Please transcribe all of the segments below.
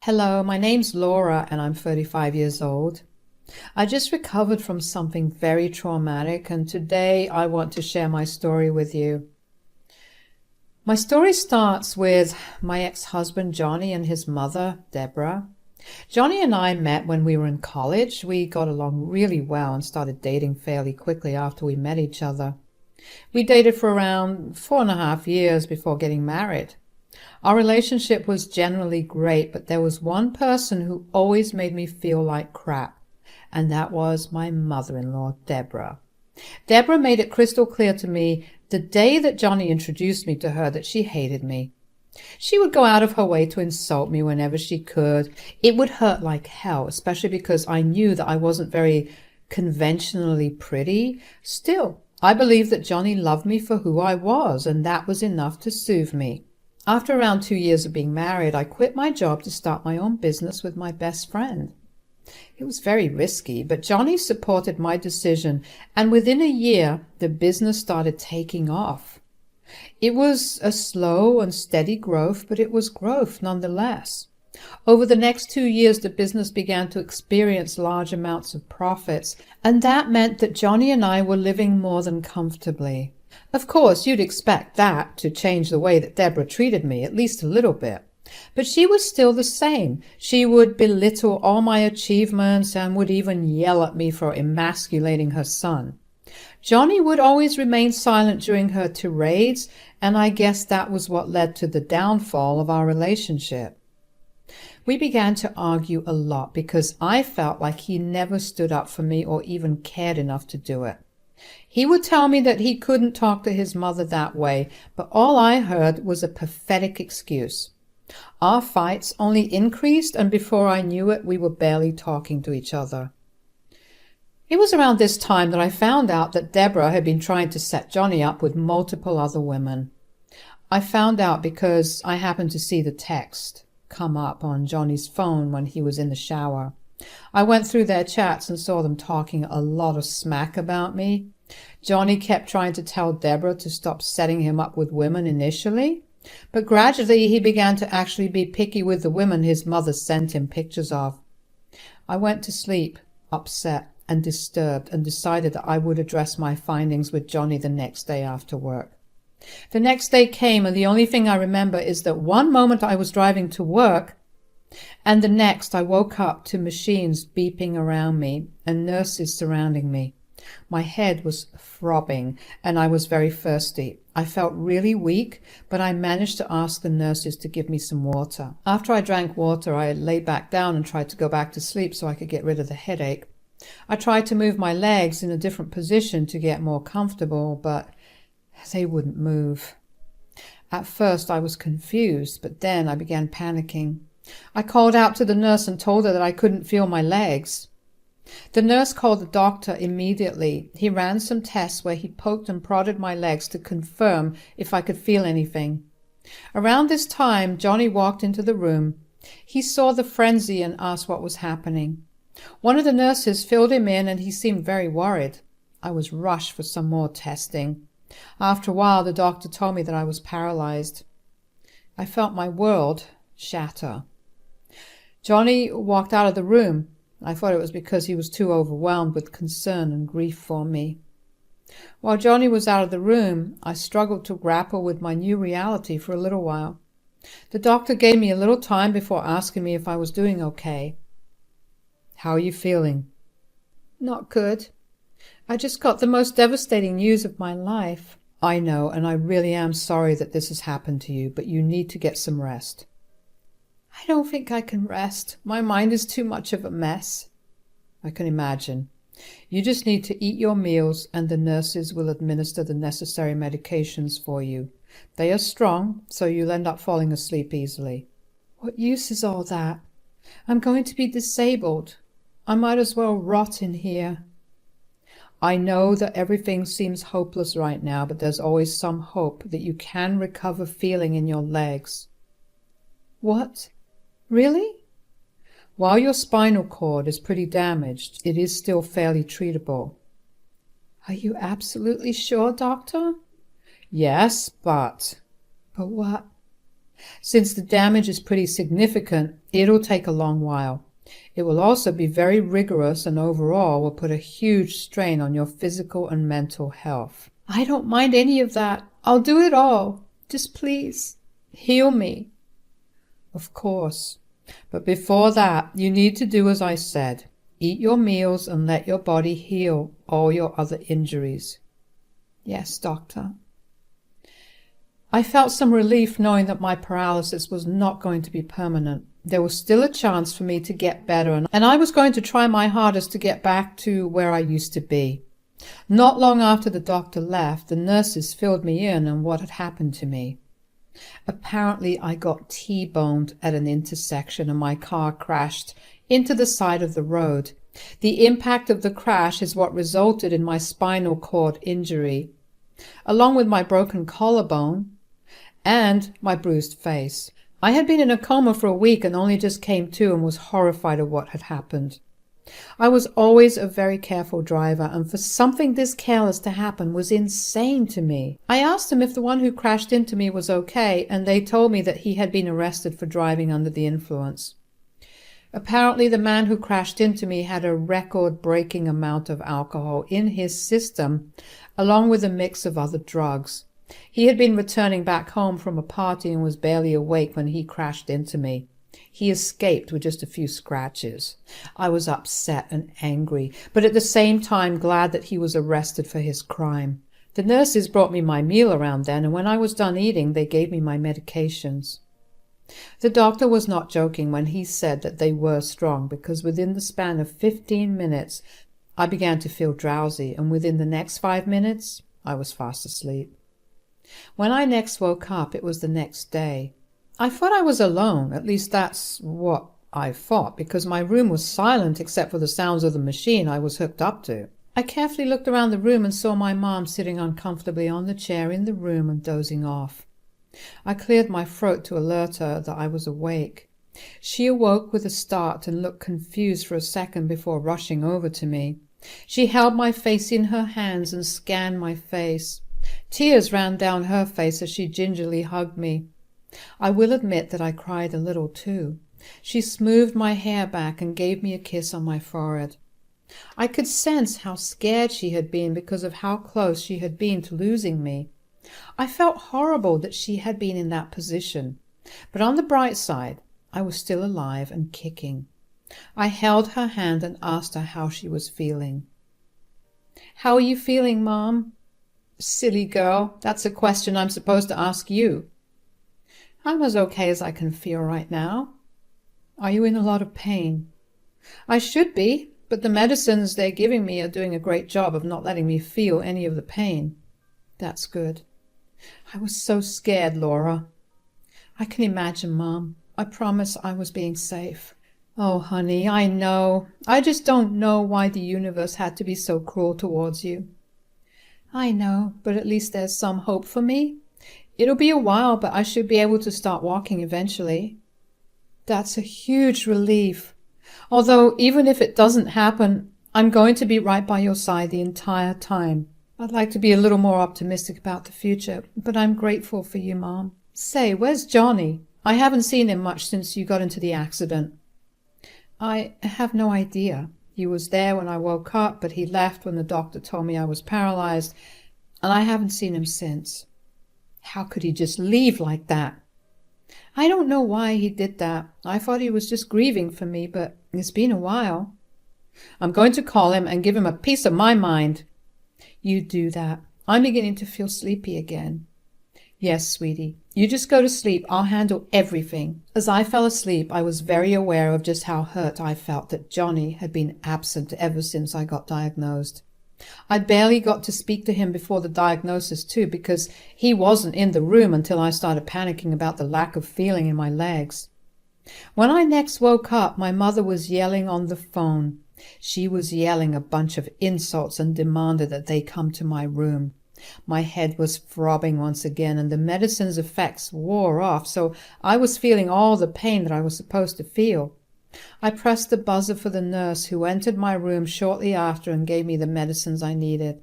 Hello, my name's Laura and I'm 35 years old. I just recovered from something very traumatic and today I want to share my story with you. My story starts with my ex-husband Johnny and his mother, Deborah. Johnny and I met when we were in college. We got along really well and started dating fairly quickly after we met each other. We dated for around 4.5 years before getting married. Our relationship was generally great, but there was one person who always made me feel like crap, and that was my mother-in-law, Deborah. Deborah made it crystal clear to me the day that Johnny introduced me to her that she hated me. She would go out of her way to insult me whenever she could. It would hurt like hell, especially because I knew that I wasn't very conventionally pretty. Still, I believed that Johnny loved me for who I was, and that was enough to soothe me. After around 2 years of being married, I quit my job to start my own business with my best friend. It was very risky, but Johnny supported my decision, and within a year, the business started taking off. It was a slow and steady growth, but it was growth nonetheless. Over the next 2 years, the business began to experience large amounts of profits, and that meant that Johnny and I were living more than comfortably. Of course, you'd expect that to change the way that Deborah treated me, at least a little bit. But she was still the same. She would belittle all my achievements and would even yell at me for emasculating her son. Johnny would always remain silent during her tirades, and I guess that was what led to the downfall of our relationship. We began to argue a lot because I felt like he never stood up for me or even cared enough to do it. He would tell me that he couldn't talk to his mother that way, but all I heard was a pathetic excuse. Our fights only increased, and before I knew it, we were barely talking to each other. It was around this time that I found out that Deborah had been trying to set Johnny up with multiple other women. I found out because I happened to see the text come up on Johnny's phone when he was in the shower. I went through their chats and saw them talking a lot of smack about me. Johnny kept trying to tell Deborah to stop setting him up with women initially, but gradually he began to actually be picky with the women his mother sent him pictures of. I went to sleep, upset and disturbed, and decided that I would address my findings with Johnny the next day after work. The next day came, and the only thing I remember is that one moment I was driving to work, and the next I woke up to machines beeping around me and nurses surrounding me. My head was throbbing and I was very thirsty. I felt really weak, but I managed to ask the nurses to give me some water. After I drank water, I lay back down and tried to go back to sleep so I could get rid of the headache. I tried to move my legs in a different position to get more comfortable, but they wouldn't move. At first I was confused, but then I began panicking. I called out to the nurse and told her that I couldn't feel my legs. The nurse called the doctor immediately. He ran some tests where he poked and prodded my legs to confirm if I could feel anything. Around this time, Johnny walked into the room. He saw the frenzy and asked what was happening. One of the nurses filled him in and he seemed very worried. I was rushed for some more testing. After a while, the doctor told me that I was paralyzed. I felt my world shatter. Johnny walked out of the room. I thought it was because he was too overwhelmed with concern and grief for me. While Johnny was out of the room, I struggled to grapple with my new reality for a little while. The doctor gave me a little time before asking me if I was doing okay. "How are you feeling?" "Not good. I just got the most devastating news of my life." "I know, and I really am sorry that this has happened to you, but you need to get some rest." "I don't think I can rest. My mind is too much of a mess." "I can imagine. You just need to eat your meals and the nurses will administer the necessary medications for you. They are strong, so you'll end up falling asleep easily." "What use is all that? I'm going to be disabled. I might as well rot in here." "I know that everything seems hopeless right now, but there's always some hope that you can recover feeling in your legs." "What? Really?" "While your spinal cord is pretty damaged, it is still fairly treatable." "Are you absolutely sure, doctor?" "Yes, but..." "But what?" Since the damage is pretty significant, it'll take a long while. It will also be very rigorous and overall will put a huge strain on your physical and mental health. I don't mind any of that. I'll do it all. Just please, heal me. Of course. But before that, you need to do as I said. Eat your meals and let your body heal all your other injuries. Yes, doctor. I felt some relief knowing that my paralysis was not going to be permanent. There was still a chance for me to get better, and I was going to try my hardest to get back to where I used to be. Not long after the doctor left, the nurses filled me in on what had happened to me. Apparently, I got T-boned at an intersection and my car crashed into the side of the road. The impact of the crash is what resulted in my spinal cord injury, along with my broken collarbone and my bruised face. I had been in a coma for a week and only just came to and was horrified at what had happened. I was always a very careful driver, and for something this careless to happen was insane to me. I asked them if the one who crashed into me was okay, and they told me that he had been arrested for driving under the influence. Apparently, the man who crashed into me had a record-breaking amount of alcohol in his system, along with a mix of other drugs. He had been returning back home from a party and was barely awake when he crashed into me. He escaped with just a few scratches. I was upset and angry, but at the same time glad that he was arrested for his crime. The nurses brought me my meal around then, and when I was done eating, they gave me my medications. The doctor was not joking when he said that they were strong, because within the span of 15 minutes, I began to feel drowsy, and within the next 5 minutes, I was fast asleep. When I next woke up, it was the next day. I thought I was alone, at least that's what I thought, because my room was silent except for the sounds of the machine I was hooked up to. I carefully looked around the room and saw my mom sitting uncomfortably on the chair in the room and dozing off. I cleared my throat to alert her that I was awake. She awoke with a start and looked confused for a second before rushing over to me. She held my face in her hands and scanned my face. Tears ran down her face as she gingerly hugged me. I will admit that I cried a little too. She smoothed my hair back and gave me a kiss on my forehead. I could sense how scared she had been because of how close she had been to losing me. I felt horrible that she had been in that position, but on the bright side, I was still alive and kicking. I held her hand and asked her how she was feeling. "How are you feeling, Mom?" "Silly girl, that's a question I'm supposed to ask you." "I'm as okay as I can feel right now." "Are you in a lot of pain?" "I should be, but the medicines they're giving me are doing a great job of not letting me feel any of the pain." "That's good." "I was so scared, Laura." "I can imagine, Mom. I promise I was being safe." "Oh, honey, I know. I just don't know why the universe had to be so cruel towards you." "I know, but at least there's some hope for me. It'll be a while, but I should be able to start walking eventually." "That's a huge relief. Although, even if it doesn't happen, I'm going to be right by your side the entire time. I'd like to be a little more optimistic about the future, but I'm grateful for you, Mom. Say, where's Johnny? I haven't seen him much since you got into the accident." "I have no idea. He was there when I woke up, but he left when the doctor told me I was paralyzed, and I haven't seen him since." "How could he just leave like that?" "I don't know why he did that. I thought he was just grieving for me, but it's been a while." "I'm going to call him and give him a piece of my mind." "You do that. I'm beginning to feel sleepy again." "Yes, sweetie. You just go to sleep. I'll handle everything." As I fell asleep, I was very aware of just how hurt I felt that Johnny had been absent ever since I got diagnosed. I barely got to speak to him before the diagnosis, too, because he wasn't in the room until I started panicking about the lack of feeling in my legs. When I next woke up, my mother was yelling on the phone. She was yelling a bunch of insults and demanded that they come to my room. My head was throbbing once again, and the medicine's effects wore off, so I was feeling all the pain that I was supposed to feel. I pressed the buzzer for the nurse, who entered my room shortly after and gave me the medicines I needed.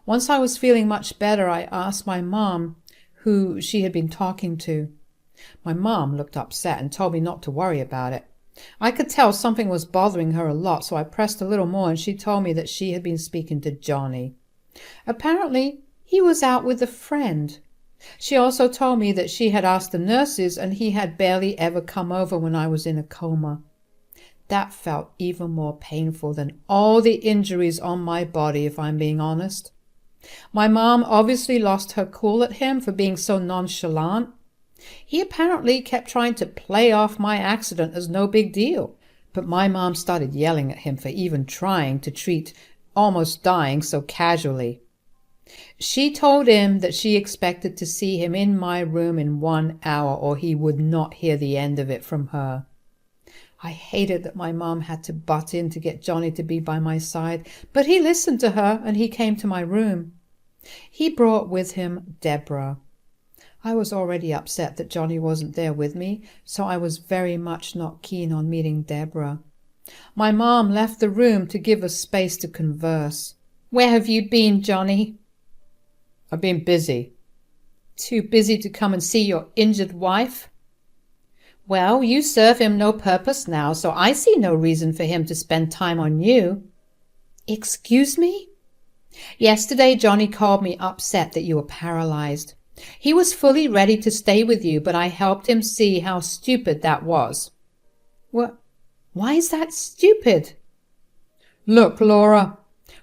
Once I was feeling much better, I asked my mom who she had been talking to. My mom looked upset and told me not to worry about it. I could tell something was bothering her a lot, so I pressed a little more, and she told me that she had been speaking to Johnny. Apparently, he was out with a friend. She also told me that she had asked the nurses, and he had barely ever come over when I was in a coma. That felt even more painful than all the injuries on my body, if I'm being honest. My mom obviously lost her cool at him for being so nonchalant. He apparently kept trying to play off my accident as no big deal, but my mom started yelling at him for even trying to treat almost dying so casually. She told him that she expected to see him in my room in 1 hour, or he would not hear the end of it from her. I hated that my mom had to butt in to get Johnny to be by my side, but he listened to her and he came to my room. He brought with him Deborah. I was already upset that Johnny wasn't there with me, so I was very much not keen on meeting Deborah. My mom left the room to give us space to converse. "Where have you been, Johnny?" "I've been busy." "Too busy to come and see your injured wife?" "Well, you serve him no purpose now, so I see no reason for him to spend time on you." "Excuse me?" "Yesterday Johnny called me upset that you were paralyzed. He was fully ready to stay with you, but I helped him see how stupid that was." "What? Why is that stupid?" "Look, Laura,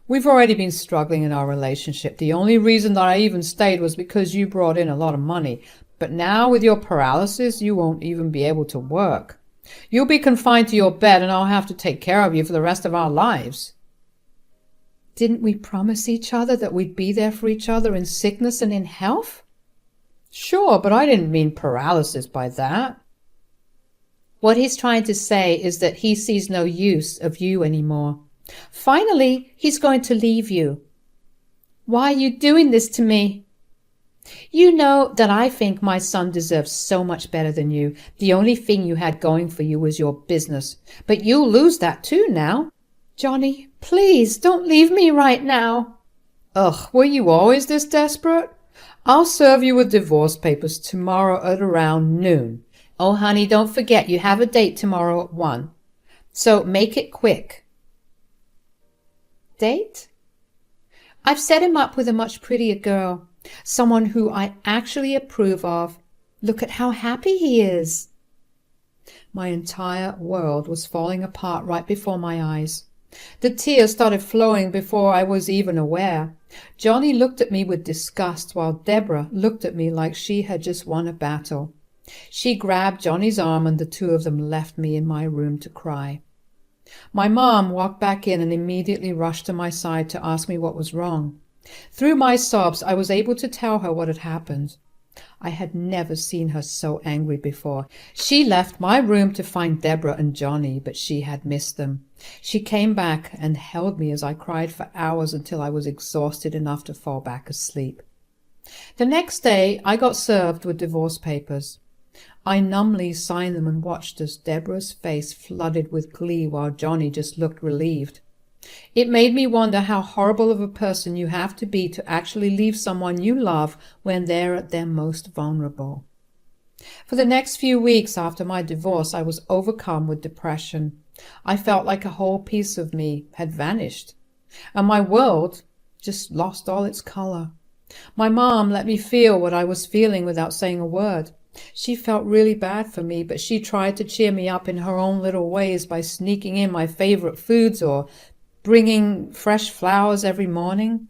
we've already been struggling in our relationship. The only reason that I even stayed was because you brought in a lot of money. But now with your paralysis, you won't even be able to work. You'll be confined to your bed and I'll have to take care of you for the rest of our lives." "Didn't we promise each other that we'd be there for each other in sickness and in health?" "Sure, but I didn't mean paralysis by that." What he's trying to say is that he sees no use of you anymore. Finally, he's going to leave you. "Why are you doing this to me?" "You know that I think my son deserves so much better than you. The only thing you had going for you was your business. But you'll lose that too now." "Johnny, please don't leave me right now." "Ugh, were you always this desperate? I'll serve you with divorce papers tomorrow at around noon. Oh, honey, don't forget you have a date tomorrow at 1. So make it quick." "Date?" "I've set him up with a much prettier girl. Someone who I actually approve of. Look at how happy he is." My entire world was falling apart right before my eyes. The tears started flowing before I was even aware. Johnny looked at me with disgust, while Deborah looked at me like she had just won a battle. She grabbed Johnny's arm and the two of them left me in my room to cry. My mom walked back in and immediately rushed to my side to ask me what was wrong. Through my sobs, I was able to tell her what had happened. I had never seen her so angry before. She left my room to find Deborah and Johnny, but she had missed them. She came back and held me as I cried for hours until I was exhausted enough to fall back asleep. The next day, I got served with divorce papers. I numbly signed them and watched as Deborah's face flooded with glee while Johnny just looked relieved. It made me wonder how horrible of a person you have to be to actually leave someone you love when they're at their most vulnerable. For the next few weeks after my divorce, I was overcome with depression. I felt like a whole piece of me had vanished, and my world just lost all its color. My mom let me feel what I was feeling without saying a word. She felt really bad for me, but she tried to cheer me up in her own little ways by sneaking in my favorite foods or bringing fresh flowers every morning.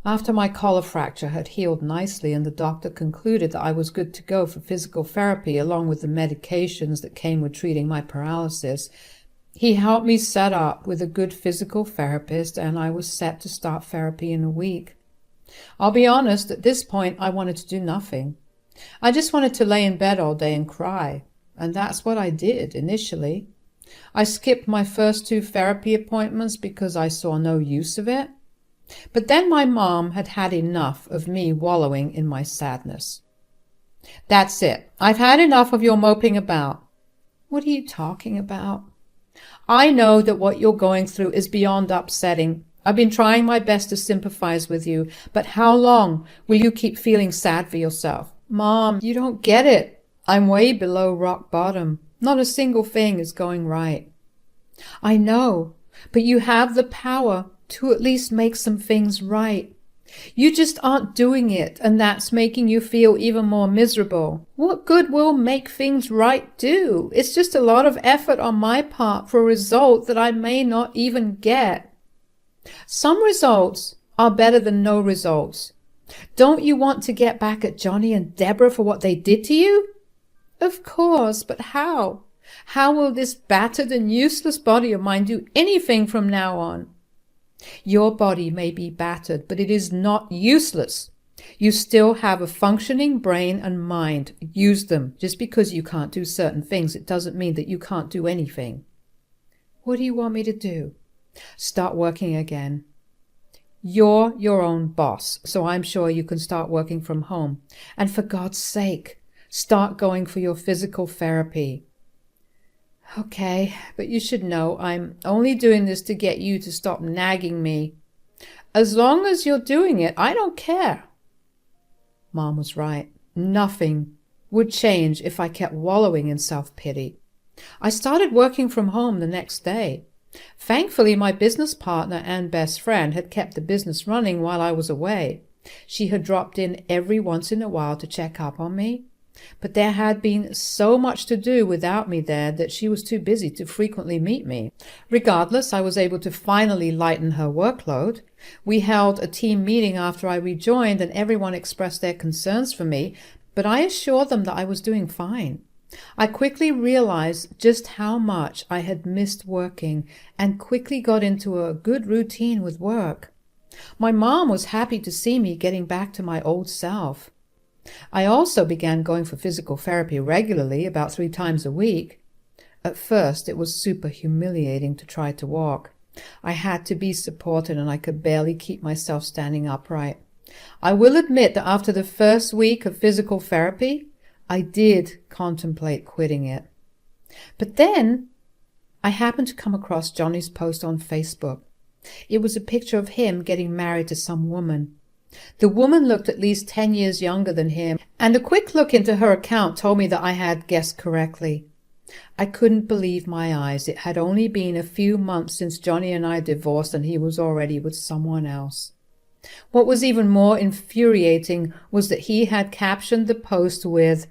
After my collar fracture had healed nicely and the doctor concluded that I was good to go for physical therapy along with the medications that came with treating my paralysis, he helped me set up with a good physical therapist and I was set to start therapy in a week. I'll be honest, at this point I wanted to do nothing. I just wanted to lay in bed all day and cry, and that's what I did initially. I skipped my first 2 therapy appointments because I saw no use of it. But then my mom had had enough of me wallowing in my sadness. "That's it. I've had enough of your moping about." "What are you talking about?" "I know that what you're going through is beyond upsetting. I've been trying my best to sympathize with you, but how long will you keep feeling sad for yourself? Mom, you don't get it. I'm way below rock bottom. Not a single thing is going right. I know, but you have the power to at least make some things right. You just aren't doing it, and that's making you feel even more miserable. What good will make things right do? It's just a lot of effort on my part for a result that I may not even get. Some results are better than no results. Don't you want to get back at Johnny and Deborah for what they did to you? Of course, but how? How will this battered and useless body of mine do anything from now on? Your body may be battered, but it is not useless. You still have a functioning brain and mind. Use them. Just because you can't do certain things, it doesn't mean that you can't do anything. What do you want me to do? Start working again. You're your own boss, so I'm sure you can start working from home. And for God's sake, start going for your physical therapy. Okay, but you should know I'm only doing this to get you to stop nagging me. As long as you're doing it, I don't care. Mom was right. Nothing would change if I kept wallowing in self-pity. I started working from home the next day. Thankfully, my business partner and best friend had kept the business running while I was away. She had dropped in every once in a while to check up on me. But there had been so much to do without me there that she was too busy to frequently meet me. Regardless, I was able to finally lighten her workload. We held a team meeting after I rejoined, and everyone expressed their concerns for me, but I assured them that I was doing fine. I quickly realized just how much I had missed working and quickly got into a good routine with work. My mom was happy to see me getting back to my old self. I also began going for physical therapy regularly, about 3 times a week. At first, it was super humiliating to try to walk. I had to be supported, and I could barely keep myself standing upright. I will admit that after the first week of physical therapy, I did contemplate quitting it. But then I happened to come across Johnny's post on Facebook. It was a picture of him getting married to some woman. The woman looked at least 10 years younger than him, and a quick look into her account told me that I had guessed correctly. I couldn't believe my eyes. It had only been a few months since Johnny and I divorced, and he was already with someone else. What was even more infuriating was that he had captioned the post with,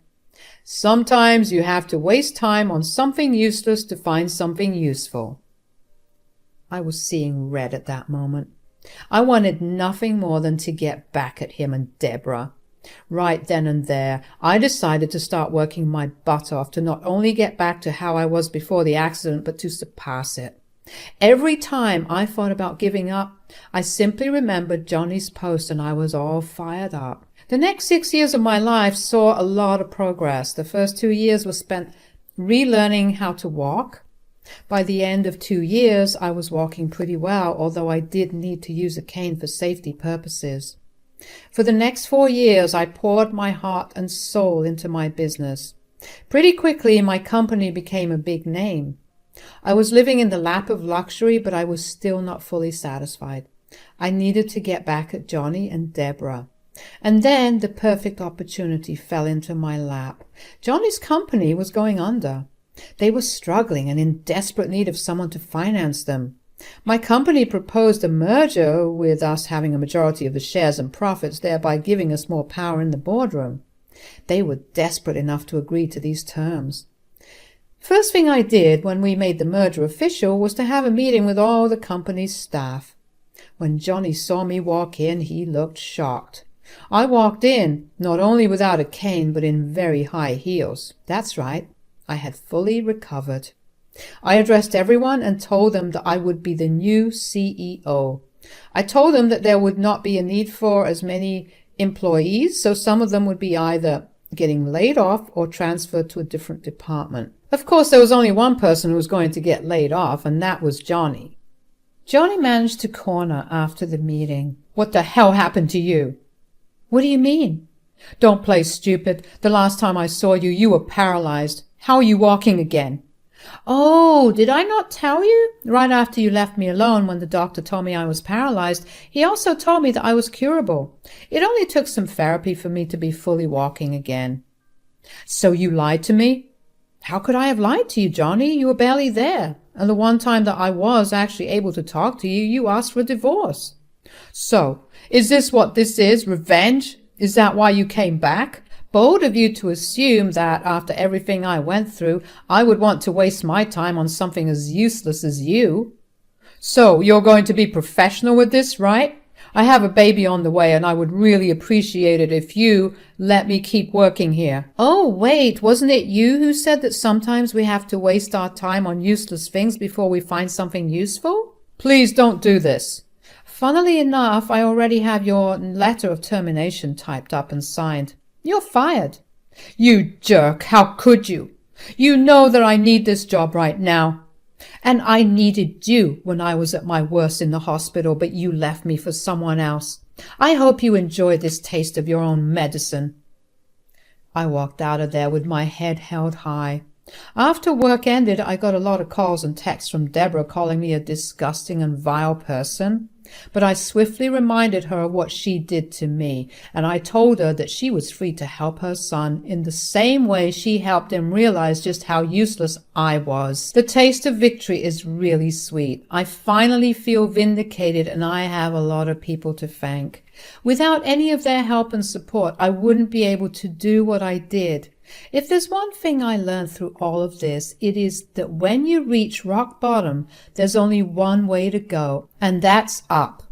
"Sometimes you have to waste time on something useless to find something useful." I was seeing red at that moment. I wanted nothing more than to get back at him and Deborah. Right then and there, I decided to start working my butt off to not only get back to how I was before the accident, but to surpass it. Every time I thought about giving up, I simply remembered Johnny's post, and I was all fired up. The next 6 years of my life saw a lot of progress. The first 2 years were spent relearning how to walk. By the end of 2 years, I was walking pretty well, although I did need to use a cane for safety purposes. For the next 4 years, I poured my heart and soul into my business. Pretty quickly, my company became a big name. I was living in the lap of luxury, but I was still not fully satisfied. I needed to get back at Johnny and Deborah. And then the perfect opportunity fell into my lap. Johnny's company was going under. They were struggling and in desperate need of someone to finance them. My company proposed a merger, with us having a majority of the shares and profits, thereby giving us more power in the boardroom. They were desperate enough to agree to these terms. First thing I did when we made the merger official was to have a meeting with all the company's staff. When Johnny saw me walk in, he looked shocked. I walked in, not only without a cane, but in very high heels. That's right. I had fully recovered. I addressed everyone and told them that I would be the new CEO. I told them that there would not be a need for as many employees, so some of them would be either getting laid off or transferred to a different department. Of course, there was only one person who was going to get laid off, and that was Johnny. Johnny managed to corner after the meeting. "What the hell happened to you?" "What do you mean?" "Don't play stupid. The last time I saw you, you were paralyzed. How are you walking again?" Oh, did I not tell you? Right after you left me alone when the doctor told me I was paralyzed, he also told me that I was curable. It only took some therapy for me to be fully walking again. So you lied to me? How could I have lied to you, Johnny? You were barely there. And the one time that I was actually able to talk to you, you asked for a divorce. So, is this what this is? Revenge? Is that why you came back? Bold of you to assume that after everything I went through, I would want to waste my time on something as useless as you. So, you're going to be professional with this, right? I have a baby on the way and I would really appreciate it if you let me keep working here. Oh, wait, wasn't it you who said that sometimes we have to waste our time on useless things before we find something useful? Please don't do this. Funnily enough, I already have your letter of termination typed up and signed. You're fired. You jerk, how could you? You know that I need this job right now. And I needed you when I was at my worst in the hospital, but you left me for someone else. I hope you enjoy this taste of your own medicine. I walked out of there with my head held high. After work ended, I got a lot of calls and texts from Deborah calling me a disgusting and vile person. But I swiftly reminded her of what she did to me, and I told her that she was free to help her son in the same way she helped him realize just how useless I was. The taste of victory is really sweet. I finally feel vindicated, and I have a lot of people to thank. Without any of their help and support, I wouldn't be able to do what I did. If there's one thing I learned through all of this, it is that when you reach rock bottom, there's only one way to go, and that's up.